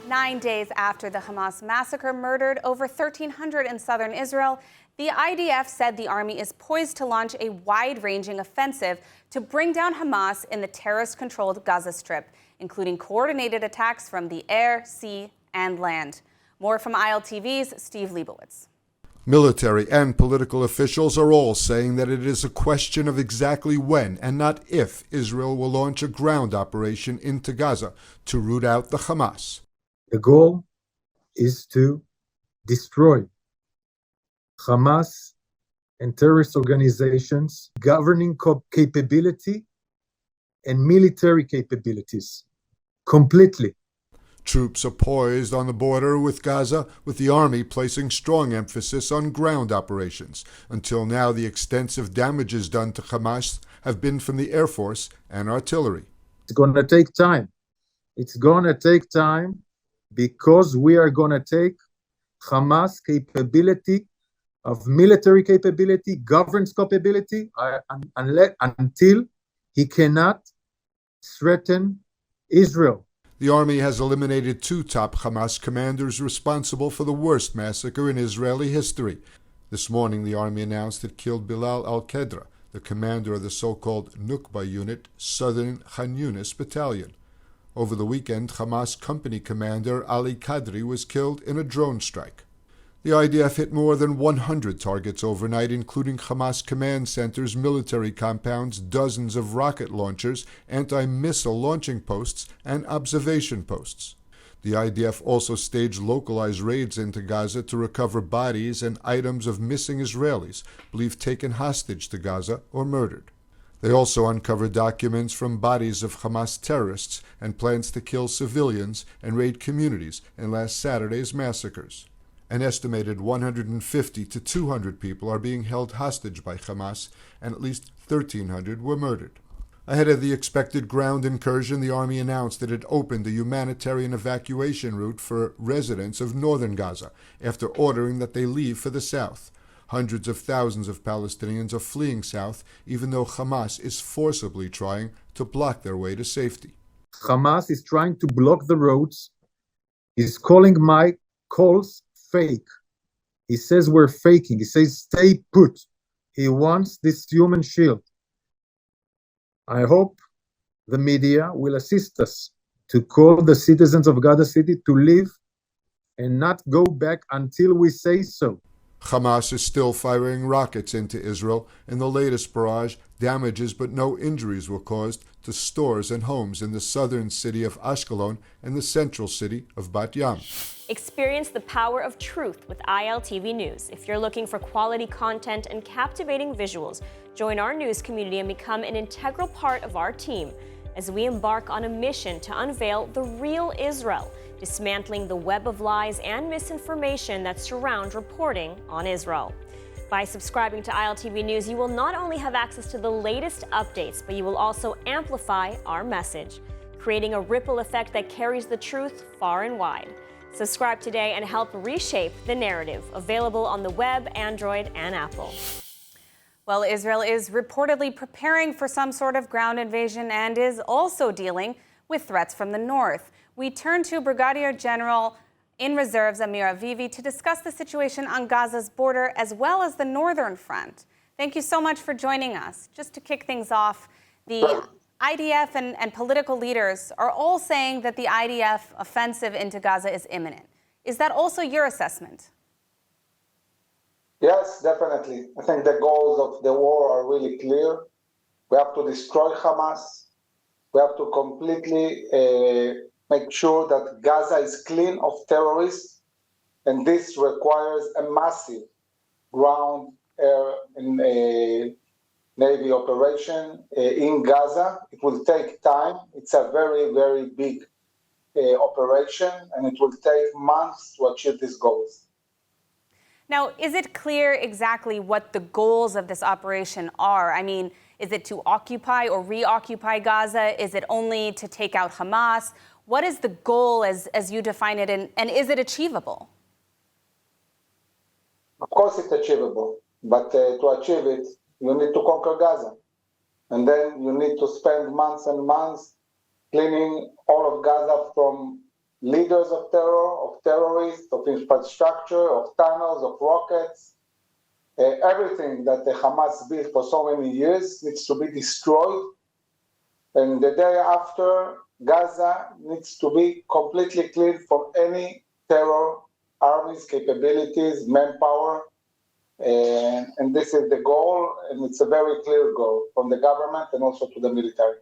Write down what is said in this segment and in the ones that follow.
9 days after the Hamas massacre murdered over 1,300 in southern Israel, the IDF said the army is poised to launch a wide-ranging offensive to bring down Hamas in the terrorist-controlled Gaza Strip, including coordinated attacks from the air, sea, and land. More from ILTV's Steve Leibowitz. Military and political officials are all saying that it is a question of exactly when and not if Israel will launch a ground operation into Gaza to root out the Hamas. The goal is to destroy Hamas and terrorist organizations' governing capability and military capabilities completely. Troops are poised on the border with Gaza, with the army placing strong emphasis on ground operations. Until now, the extensive damages done to Hamas have been from the Air Force and artillery. It's going to take time. It's going to take time because we are going to take Hamas capability of military capability, governance capability, until he cannot threaten Israel. The army has eliminated 2 top Hamas commanders responsible for the worst massacre in Israeli history. This morning, the army announced it killed Bilal al-Qadra, the commander of the so-called Nukba unit, Southern Khan Yunis Battalion. Over the weekend, Hamas company commander Ali Qadri was killed in a drone strike. The IDF hit more than 100 targets overnight, including Hamas command centers, military compounds, dozens of rocket launchers, anti-missile launching posts, and observation posts. The IDF also staged localized raids into Gaza to recover bodies and items of missing Israelis believed taken hostage to Gaza or murdered. They also uncovered documents from bodies of Hamas terrorists and plans to kill civilians and raid communities in last Saturday's massacres. An estimated 150 to 200 people are being held hostage by Hamas, and at least 1,300 were murdered. Ahead of the expected ground incursion, the army announced that it opened a humanitarian evacuation route for residents of northern Gaza, after ordering that they leave for the south. Hundreds of thousands of Palestinians are fleeing south, even though Hamas is forcibly trying to block their way to safety. Hamas is trying to block the roads. He's calling my calls fake. He says we're faking. He says stay put. He wants this human shield. I hope the media will assist us to call the citizens of Gaza City to leave and not go back until we say so. Hamas is still firing rockets into Israel. In the latest barrage, damages but no injuries were caused to stores and homes in the southern city of Ashkelon and the central city of Bat Yam. Experience the power of truth with ILTV News. If you're looking for quality content and captivating visuals, join our news community and become an integral part of our team as we embark on a mission to unveil the real Israel, dismantling the web of lies and misinformation that surround reporting on Israel. By subscribing to ILTV News, you will not only have access to the latest updates, but you will also amplify our message, creating a ripple effect that carries the truth far and wide. Subscribe today and help reshape the narrative. Available on the web, Android, and Apple. Well, Israel is reportedly preparing for some sort of ground invasion and is also dealing with threats from the north. We turn to Brigadier General in Reserves Meir Panim to discuss the situation on Gaza's border as well as the northern front. Thank you so much for joining us. Just to kick things off, the IDF and political leaders are all saying that the IDF offensive into Gaza is imminent. Is that also your assessment? Yes, definitely. I think the goals of the war are really clear. We have to destroy Hamas. We have to completely make sure that Gaza is clean of terrorists. And this requires a massive ground, air, and Navy operation in Gaza. It will take time. It's a very, very big operation, and it will take months to achieve these goals. Now, is it clear exactly what the goals of this operation are? I mean, is it to occupy or reoccupy Gaza? Is it only to take out Hamas? What is the goal as you define it, and is it achievable? Of course it's achievable, but to achieve it, you need to conquer Gaza. And then you need to spend months and months cleaning all of Gaza from leaders of terror, of terrorists, of infrastructure, of tunnels, of rockets. Everything that the Hamas built for so many years needs to be destroyed. And the day after, Gaza needs to be completely cleared from any terror armies, capabilities, manpower. And this is the goal, and it's a very clear goal from the government and also to the military.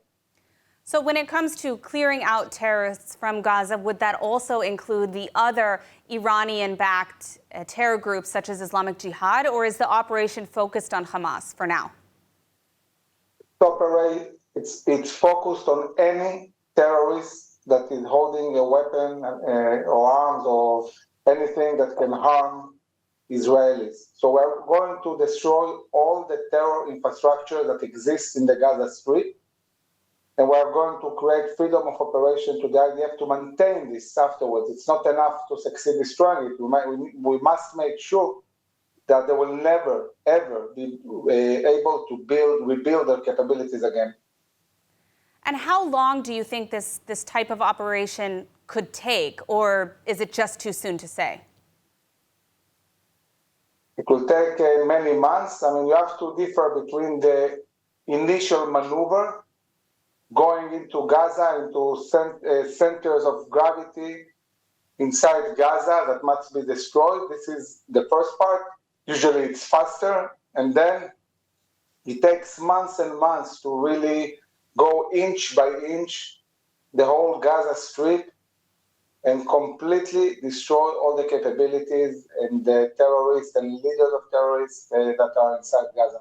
So when it comes to clearing out terrorists from Gaza, would that also include the other Iranian-backed terror groups such as Islamic Jihad, or is the operation focused on Hamas for now? It's focused on any terrorist that is holding a weapon or arms or anything that can harm Israelis. So we're going to destroy all the terror infrastructure that exists in the Gaza Strip. And we're going to create freedom of operation to the IDF to maintain this afterwards. It's not enough to succeed destroying it. We must make sure that they will never, ever be able to rebuild their capabilities again. And how long do you think this type of operation could take, or is it just too soon to say? It will take many months. I mean, you have to differ between the initial maneuver going into Gaza, into centers of gravity inside Gaza that must be destroyed. This is the first part. Usually it's faster, and then it takes months and months to really go inch by inch the whole Gaza Strip and completely destroy all the capabilities and the terrorists and leaders of terrorists that are inside Gaza.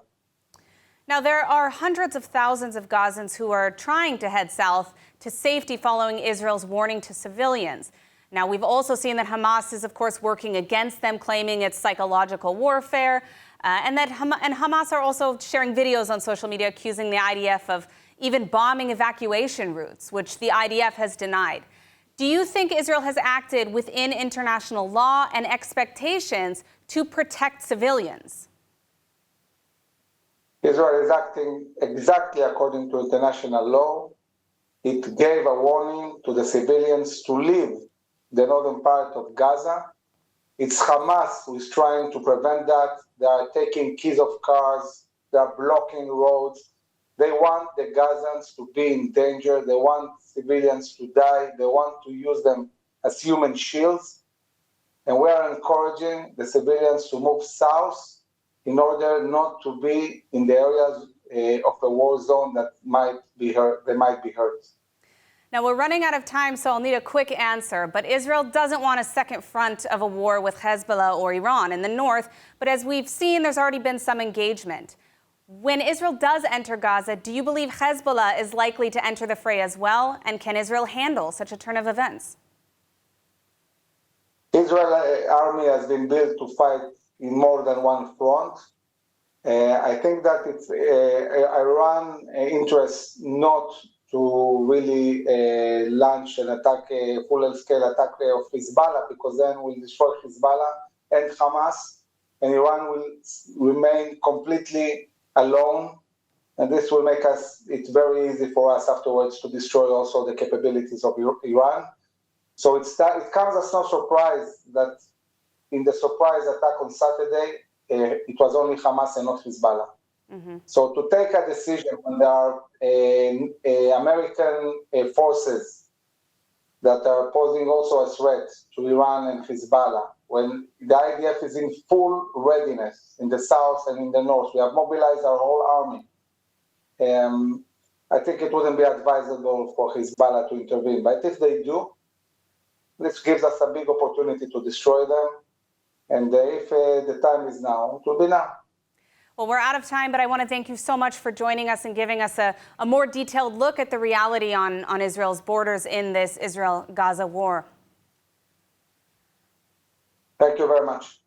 Now, there are hundreds of thousands of Gazans who are trying to head south to safety following Israel's warning to civilians. Now, we've also seen that Hamas is, of course, working against them, claiming it's psychological warfare, and Hamas are also sharing videos on social media accusing the IDF of even bombing evacuation routes, which the IDF has denied. Do you think Israel has acted within international law and expectations to protect civilians? Israel is acting exactly according to international law. It gave a warning to the civilians to leave the northern part of Gaza. It's Hamas who is trying to prevent that. They are taking keys of cars. They are blocking roads. They want the Gazans to be in danger. They want civilians to die. They want to use them as human shields. And we are encouraging the civilians to move south in order not to be in the areas of a war zone that might be hurt. They might be hurt. Now, we're running out of time, so I'll need a quick answer. But Israel doesn't want a second front of a war with Hezbollah or Iran in the north. But as we've seen, there's already been some engagement. When Israel does enter Gaza, do you believe Hezbollah is likely to enter the fray as well? And can Israel handle such a turn of events? Israel army has been built to fight in more than one front. I think that it's Iran interest not to really launch an attack, a full-scale attack of Hezbollah, because then we'll destroy Hezbollah and Hamas, and Iran will remain completely alone, and this will make it very easy for us afterwards to destroy also the capabilities of Iran. So it comes as no surprise that in the surprise attack on Saturday, it was only Hamas and not Hezbollah. Mm-hmm. So to take a decision when there are American forces that are posing also a threat to Iran and Hezbollah, when the IDF is in full readiness in the south and in the north, we have mobilized our whole army. I think it wouldn't be advisable for Hezbollah to intervene. But if they do, this gives us a big opportunity to destroy them. And if the time is now, it will be now. Well, we're out of time, but I want to thank you so much for joining us and giving us a more detailed look at the reality on Israel's borders in this Israel-Gaza war. Thank you very much.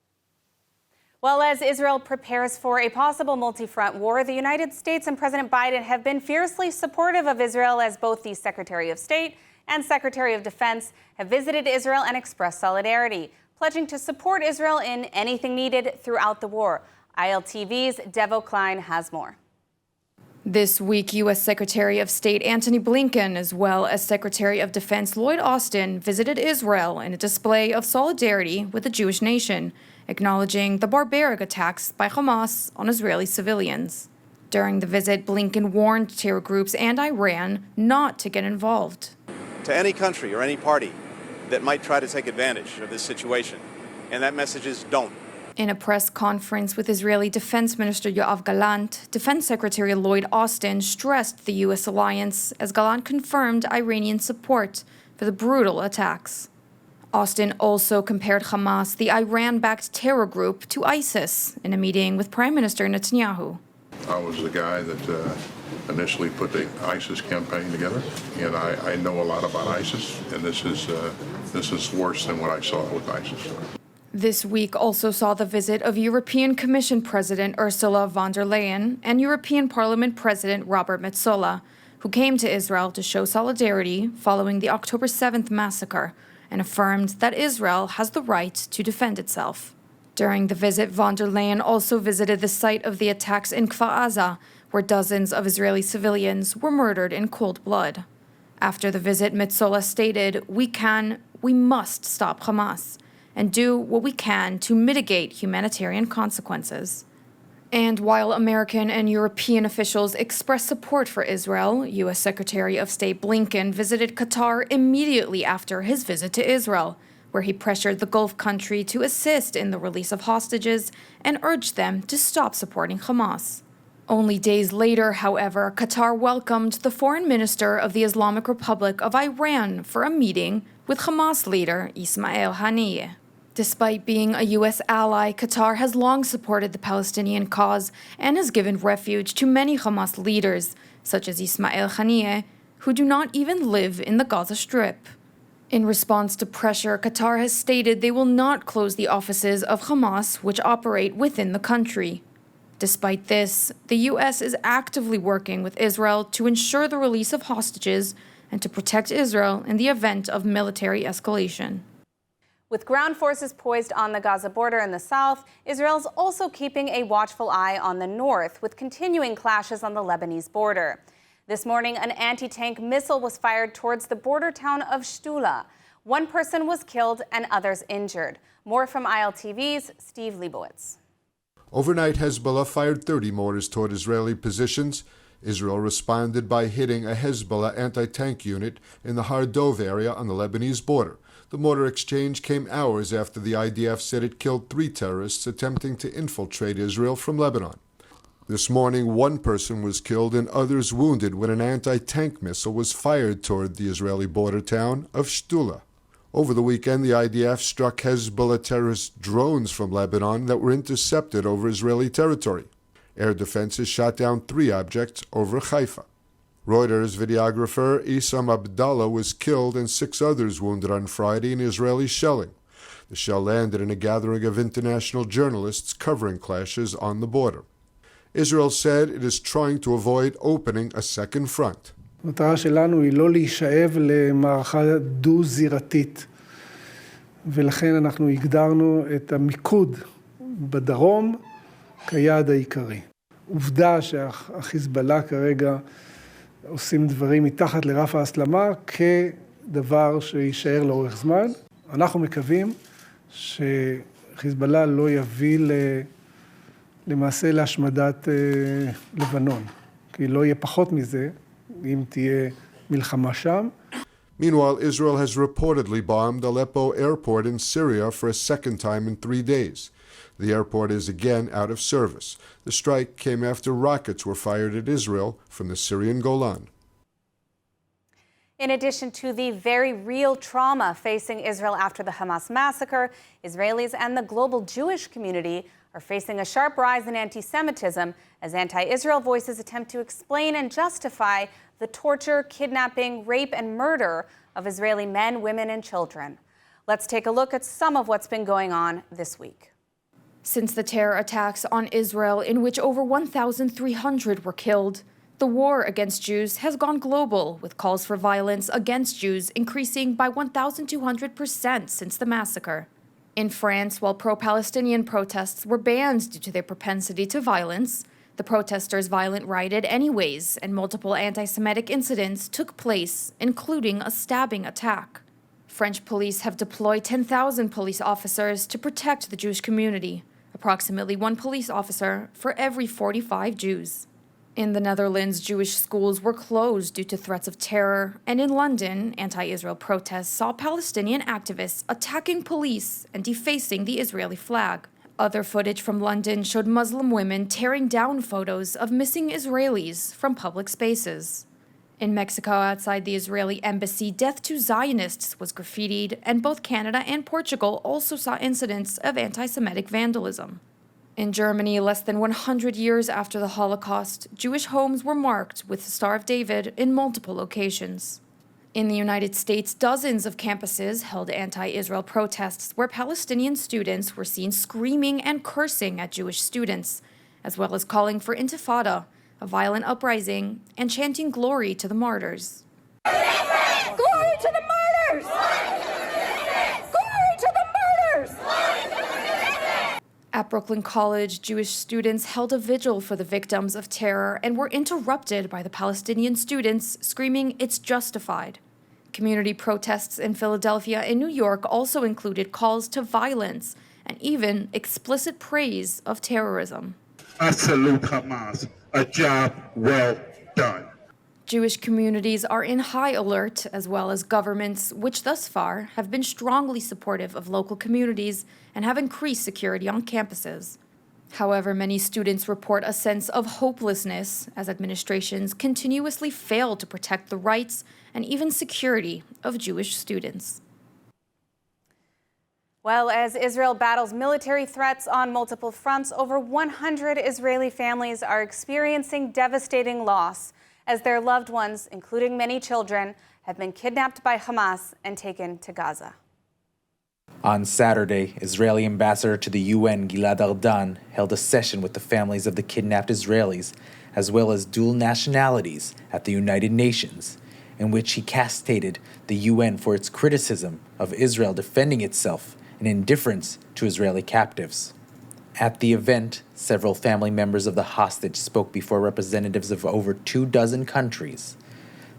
Well, as Israel prepares for a possible multi-front war, the United States and President Biden have been fiercely supportive of Israel, as both the Secretary of State and Secretary of Defense have visited Israel and expressed solidarity, pledging to support Israel in anything needed throughout the war. ILTV's Devo Klein has more. This week, U.S. Secretary of State Antony Blinken, as well as Secretary of Defense Lloyd Austin, visited Israel in a display of solidarity with the Jewish nation, acknowledging the barbaric attacks by Hamas on Israeli civilians. During the visit, Blinken warned terror groups and Iran not to get involved. To any country or any party that might try to take advantage of this situation, and that message is don't. In a press conference with Israeli Defense Minister Yoav Gallant, Defense Secretary Lloyd Austin stressed the U.S. alliance as Gallant confirmed Iranian support for the brutal attacks. Austin also compared Hamas, the Iran-backed terror group, to ISIS in a meeting with Prime Minister Netanyahu. I was the guy that initially put the ISIS campaign together, and I know a lot about ISIS, and this is worse than what I saw with ISIS. This week also saw the visit of European Commission President Ursula von der Leyen and European Parliament President Robert Metsola, who came to Israel to show solidarity following the October 7th massacre and affirmed that Israel has the right to defend itself. During the visit, von der Leyen also visited the site of the attacks in Kfar Aza, where dozens of Israeli civilians were murdered in cold blood. After the visit, Metsola stated, we must stop Hamas and do what we can to mitigate humanitarian consequences. And while American and European officials expressed support for Israel, U.S. Secretary of State Blinken visited Qatar immediately after his visit to Israel, where he pressured the Gulf country to assist in the release of hostages and urged them to stop supporting Hamas. Only days later, however, Qatar welcomed the foreign minister of the Islamic Republic of Iran for a meeting with Hamas leader Ismail Haniyeh. Despite being a U.S. ally, Qatar has long supported the Palestinian cause and has given refuge to many Hamas leaders, such as Ismail Haniyeh, who do not even live in the Gaza Strip. In response to pressure, Qatar has stated they will not close the offices of Hamas, which operate within the country. Despite this, the U.S. is actively working with Israel to ensure the release of hostages and to protect Israel in the event of military escalation. With ground forces poised on the Gaza border in the south, Israel's also keeping a watchful eye on the north, with continuing clashes on the Lebanese border. This morning, an anti-tank missile was fired towards the border town of Shtula. One person was killed and others injured. More from ILTV's Steve Leibowitz. Overnight, Hezbollah fired 30 mortars toward Israeli positions. Israel responded by hitting a Hezbollah anti-tank unit in the Har Dov area on the Lebanese border. The mortar exchange came hours after the IDF said it killed 3 terrorists attempting to infiltrate Israel from Lebanon. This morning, one person was killed and others wounded when an anti-tank missile was fired toward the Israeli border town of Shtula. Over the weekend, the IDF struck Hezbollah terrorist drones from Lebanon that were intercepted over Israeli territory. Air defenses shot down 3 objects over Haifa. Reuters videographer Issam Abdallah was killed and 6 others wounded on Friday in Israeli shelling. The shell landed in a gathering of international journalists covering clashes on the border. Israel said it is trying to avoid opening a second front. המטרה שלנו היא לא להישאב למערכה דו-זירתית, ולכן אנחנו הגדרנו את המיקוד בדרום כיעד העיקרי. עובדה שהחיזבאללה כרגע עושים דברים מתחת לרף ההסלמה כדבר שישאר לאורך זמן. אנחנו מקווים שחיזבאללה לא יביא למעשה להשמדת לבנון, כי לא יהיה פחות מזה אם תהיה מלחמה שם. Meanwhile, Israel has reportedly bombed Aleppo airport in Syria for a second time in 3 days. The airport is again out of service. The strike came after rockets were fired at Israel from the Syrian Golan. In addition to the very real trauma facing Israel after the Hamas massacre, Israelis and the global Jewish community are facing a sharp rise in antisemitism as anti-Israel voices attempt to explain and justify the torture, kidnapping, rape, and murder of Israeli men, women, and children. Let's take a look at some of what's been going on this week. Since the terror attacks on Israel, in which over 1,300 were killed, the war against Jews has gone global, with calls for violence against Jews increasing by 1,200% since the massacre. In France, while pro-Palestinian protests were banned due to their propensity to violence, The protesters' violent rioted anyways, and multiple anti-Semitic incidents took place, including a stabbing attack. French police have deployed 10,000 police officers to protect the Jewish community, approximately 1 police officer for every 45 Jews. In the Netherlands, Jewish schools were closed due to threats of terror, and in London, anti-Israel protests saw Palestinian activists attacking police and defacing the Israeli flag. Other footage from London showed Muslim women tearing down photos of missing Israelis from public spaces. In Mexico, outside the Israeli embassy, "Death to Zionists" was graffitied, and both Canada and Portugal also saw incidents of anti-Semitic vandalism. In Germany, less than 100 years after the Holocaust, Jewish homes were marked with the Star of David in multiple locations. In the United States, dozens of campuses held anti-Israel protests where Palestinian students were seen screaming and cursing at Jewish students, as well as calling for intifada, a violent uprising, and chanting glory to the martyrs. Glory to the martyrs! Glory to the martyrs! At Brooklyn College, Jewish students held a vigil for the victims of terror and were interrupted by the Palestinian students screaming, "It's justified." Community protests in Philadelphia and New York also included calls to violence and even explicit praise of terrorism. I salute Hamas. A job well done. Jewish communities are in high alert, as well as governments, which thus far have been strongly supportive of local communities and have increased security on campuses. However, many students report a sense of hopelessness as administrations continuously fail to protect the rights and even security of Jewish students. Well, as Israel battles military threats on multiple fronts, over 100 Israeli families are experiencing devastating loss as their loved ones, including many children, have been kidnapped by Hamas and taken to Gaza. On Saturday, Israeli ambassador to the UN, Gilad Ardan, held a session with the families of the kidnapped Israelis, as well as dual nationalities, at the United Nations, in which he castigated the UN for its criticism of Israel defending itself and indifference to Israeli captives. At the event, several family members of the hostage spoke before representatives of over 24 countries.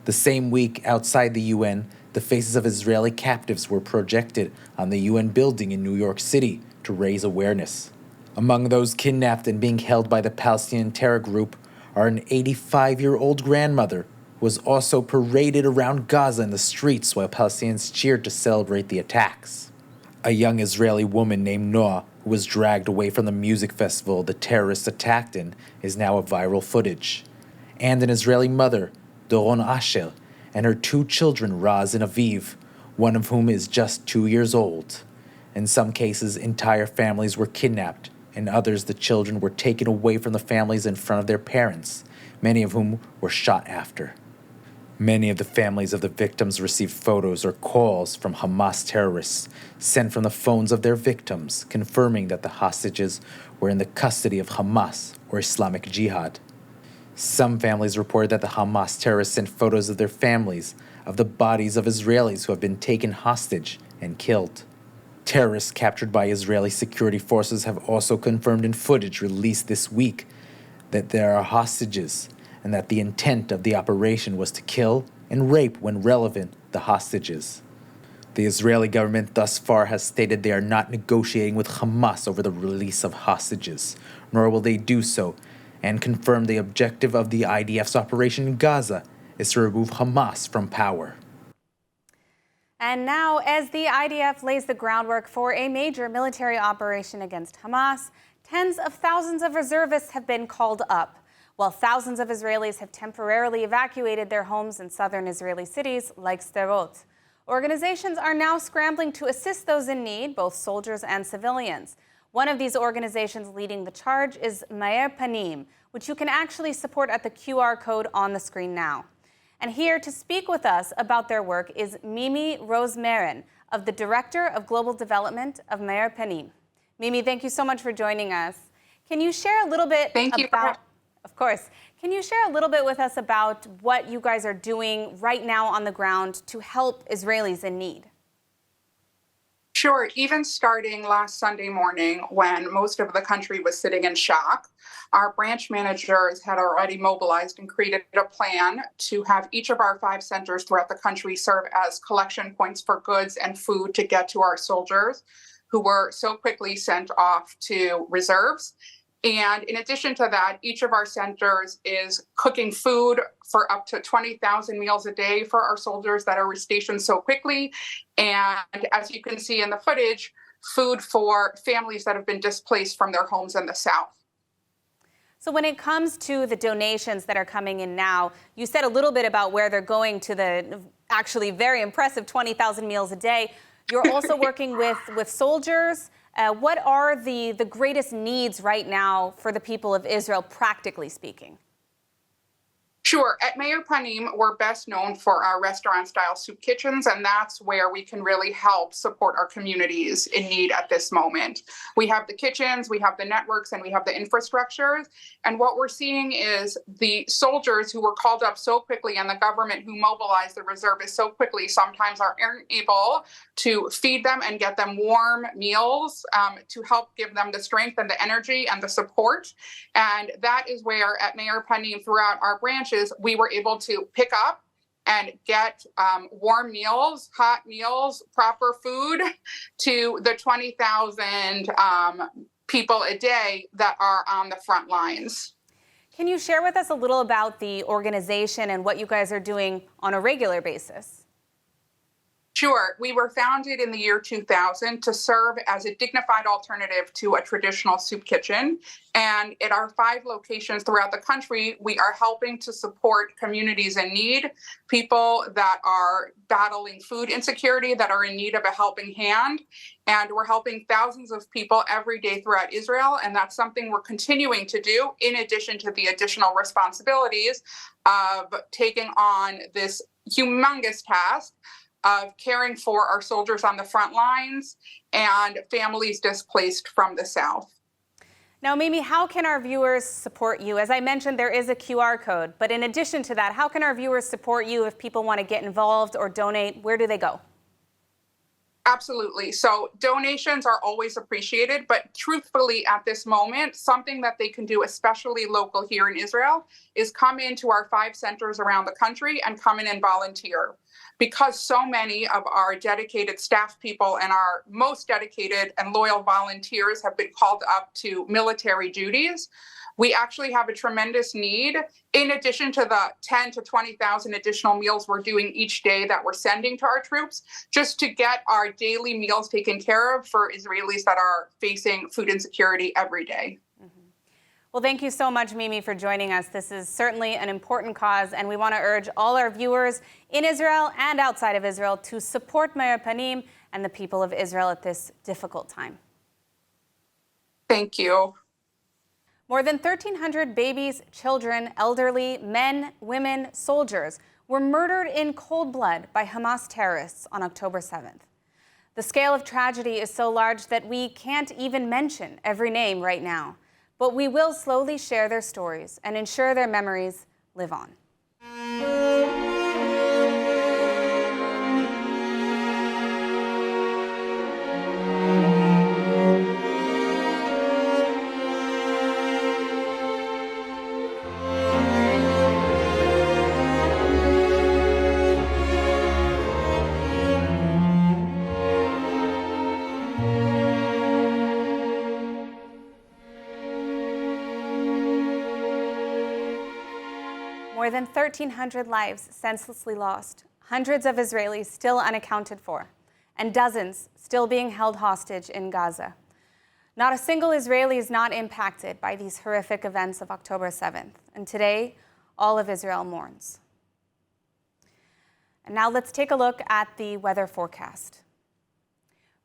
The same week, outside the UN, the faces of Israeli captives were projected on the UN building in New York City to raise awareness. Among those kidnapped and being held by the Palestinian terror group are an 85-year-old grandmother who was also paraded around Gaza in the streets while Palestinians cheered to celebrate the attacks. A young Israeli woman named Noah, who was dragged away from the music festival the terrorists attacked in, is now a viral footage. And an Israeli mother, Doron Asher, and her 2 children, Raz and Aviv, one of whom is just 2 years old. In some cases, entire families were kidnapped. In others, the children were taken away from the families in front of their parents, many of whom were shot after. Many of the families of the victims received photos or calls from Hamas terrorists sent from the phones of their victims, confirming that the hostages were in the custody of Hamas or Islamic Jihad. Some families reported that the Hamas terrorists sent photos of their families of the bodies of Israelis who have been taken hostage and killed. Terrorists captured by Israeli security forces have also confirmed in footage released this week that there are hostages, and that the intent of the operation was to kill and rape, when relevant, the hostages. The Israeli government thus far has stated they are not negotiating with Hamas over the release of hostages, nor will they do so, and confirm the objective of the IDF's operation in Gaza is to remove Hamas from power. And now, as the IDF lays the groundwork for a major military operation against Hamas, tens of thousands of reservists have been called up, while thousands of Israelis have temporarily evacuated their homes in southern Israeli cities like Sderot. Organizations are now scrambling to assist those in need, both soldiers and civilians. One of these organizations leading the charge is Meir Panim, which you can actually support at the QR code on the screen now. And here to speak with us about their work is Mimi Rozmaryn, of the Director of Global Development of Meir Panim. Mimi, thank you so much for joining us. Can you share a little bit Of course. Can you share a little bit with us about what you guys are doing right now on the ground to help Israelis in need? Sure. Even starting last Sunday morning, when most of the country was sitting in shock, our branch managers had already mobilized and created a plan to have each of our 5 centers throughout the country serve as collection points for goods and food to get to our soldiers who were so quickly sent off to reserves. And in addition to that, each of our centers is cooking food for up to 20,000 meals a day for our soldiers that are stationed so quickly. And as you can see in the footage, food for families that have been displaced from their homes in the South. So when it comes to the donations that are coming in now, you said a little bit about where they're going to the actually very impressive 20,000 meals a day. You're also working with soldiers. What are the greatest needs right now for the people of Israel, practically speaking? Sure. At Meir Panim, we're best known for our restaurant-style soup kitchens, and that's where we can really help support our communities in need at this moment. We have the kitchens, we have the networks, and we have the infrastructures. And what we're seeing is the soldiers who were called up so quickly and the government who mobilized the reservists so quickly sometimes aren't able to feed them and get them warm meals to help give them the strength and the energy and the support. And that is where at Meir Panim throughout our branches, we were able to pick up and get warm meals, hot meals, proper food to the 20,000 people a day that are on the front lines. Can you share with us a little about the organization and what you guys are doing on a regular basis? Sure. We were founded in the year 2000 to serve as a dignified alternative to a traditional soup kitchen. And at our 5 locations throughout the country, we are helping to support communities in need, people that are battling food insecurity, that are in need of a helping hand. And we're helping thousands of people every day throughout Israel. And that's something we're continuing to do in addition to the additional responsibilities of taking on this humongous task of caring for our soldiers on the front lines and families displaced from the South. Now, Mimi, how can our viewers support you? As I mentioned, there is a QR code, but in addition to that, how can our viewers support you if people want to get involved or donate? Where do they go? Absolutely. So donations are always appreciated, but truthfully at this moment, something that they can do, especially local here in Israel, is come into our 5 centers around the country and come in and volunteer. Because so many of our dedicated staff people and our most dedicated and loyal volunteers have been called up to military duties, we actually have a tremendous need, in addition to the 10 to 20,000 additional meals we're doing each day that we're sending to our troops, just to get our daily meals taken care of for Israelis that are facing food insecurity every day. Well, thank you so much, Mimi, for joining us. This is certainly an important cause, and we want to urge all our viewers in Israel and outside of Israel to support Meir Panim and the people of Israel at this difficult time. Thank you. More than 1,300 babies, children, elderly, men, women, soldiers were murdered in cold blood by Hamas terrorists on October 7th. The scale of tragedy is so large that we can't even mention every name right now. But we will slowly share their stories and ensure their memories live on. More than 1,300 lives senselessly lost, hundreds of Israelis still unaccounted for, and dozens still being held hostage in Gaza. Not a single Israeli is not impacted by these horrific events of October 7th, and today, all of Israel mourns. And now let's take a look at the weather forecast.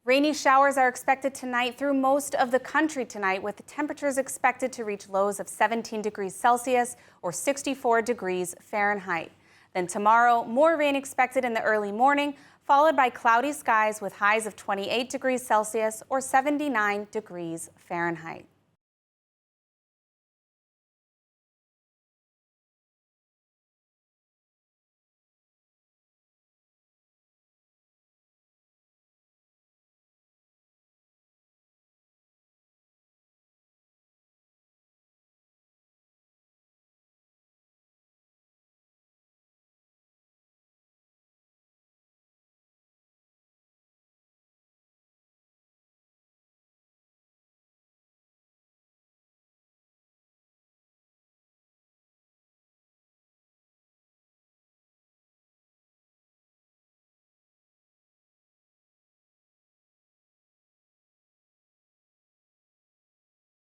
Rainy showers are expected tonight through most of the country tonight, with the temperatures expected to reach lows of 17 degrees Celsius or 64 degrees Fahrenheit. Then tomorrow, more rain expected in the early morning, followed by cloudy skies with highs of 28 degrees Celsius or 79 degrees Fahrenheit.